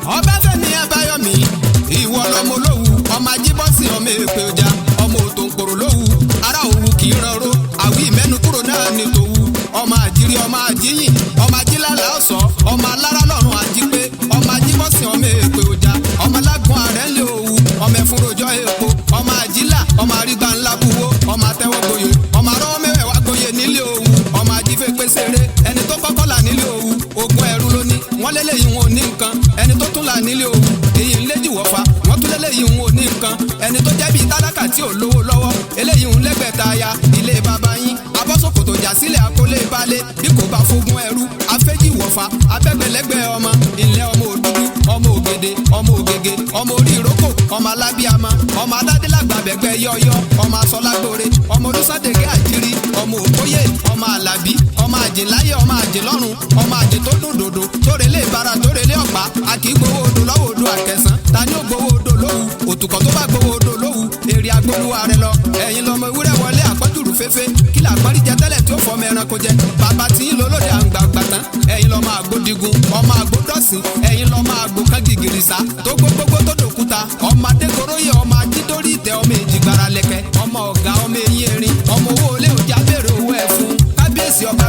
Ọbáfẹ́mi Abáyọ̀mí ìwọ lọmọ olówù ọmọ ajíbọ́sìn ọmọ èpè ọjà ọmọ òtòǹkòrò lówù ará òwú kì í ranró àwí ìmẹ́nu kúrò náà ní tòwú ọmọ àjírí ọmọ àjíyìn ọmọ ajílálà ọ̀sọ́ ọmọ alára lọ́rùn àjípé ọmọ ajíbọ́sìn ọmọ èpè ọjà ọmọ alágún ààrẹ ńlẹ̀ òwú ọmọ ẹ̀fúnrojọ́ èpo ọmọ àjílà ọmọ àrígbà ńlá buwó ọmọ àtẹwọ́gboyè ọmọ arọ́wọ́ mẹ́wàá gboyè nílé òwú ọmọ ajífẹ́ pèsèrè ẹni tó kọ́kọ́ là nílé òwú ogun ẹrú lóní wọ́n lélẹ́yìn wọn ò ní nǹkan ẹni tó tún là nílé òwú èyí ń léjì wọ́fà wọ́n tún lélẹ́yìn wọn ò ní nǹkan ẹni tó jẹ́ bíi tálákà tí ò lówó lọ́wọ́ eléyìí ń lẹ́gbẹ̀ta ya ilé bàbá yín abọ́sọ̀kòtò jà sílẹ̀ akólé balẹ̀ bí kò bá fogun ẹrú afẹ́jì wọ̀fà abẹ́gbẹ̀lẹ́gbẹ̀ ọmọ ilẹ̀ ọmọ òdúdú ọmọ ògèdè ọmọ ògègè ọmọ orí ìrókò ọmọ alábíàmọ ọmọ adádélàgbàbẹ̀gbẹ̀ yọyọ ọmọ asọlágbóre ọmọ olùsàdégé àjírí ọmọ òkóyè ọmọ àlàbí ọmọ àjìnláyé ọmọ àjìnlọ́run ọmọ àjìn tó dòdòdò tórelé ìbára tórelé ọ̀pá àkì gbowó odò lọ́wọ́ odò àkẹsàn tani ó gbowó odò lówù òtùkọ̀ tó bá gbowó odò lówù èrè agbóluwa rẹ lọ ẹ̀yin lọmọ ewúrẹ́ wọlé àpọ́jùrù féfé kí làgbọ́n rí jẹ tẹ́lẹ̀ tí ó fọmọ ẹranko jẹ bàbá tí ń lólóde àǹgbàǹgbà tán ẹ̀yin lọmọ àgbódigun ọmọ àgbódọ̀sìn ẹ̀yin lọmọ àgbò kan gìgìrìsà tó gbogbogbò tó dòkúta ọmọ adékoróyè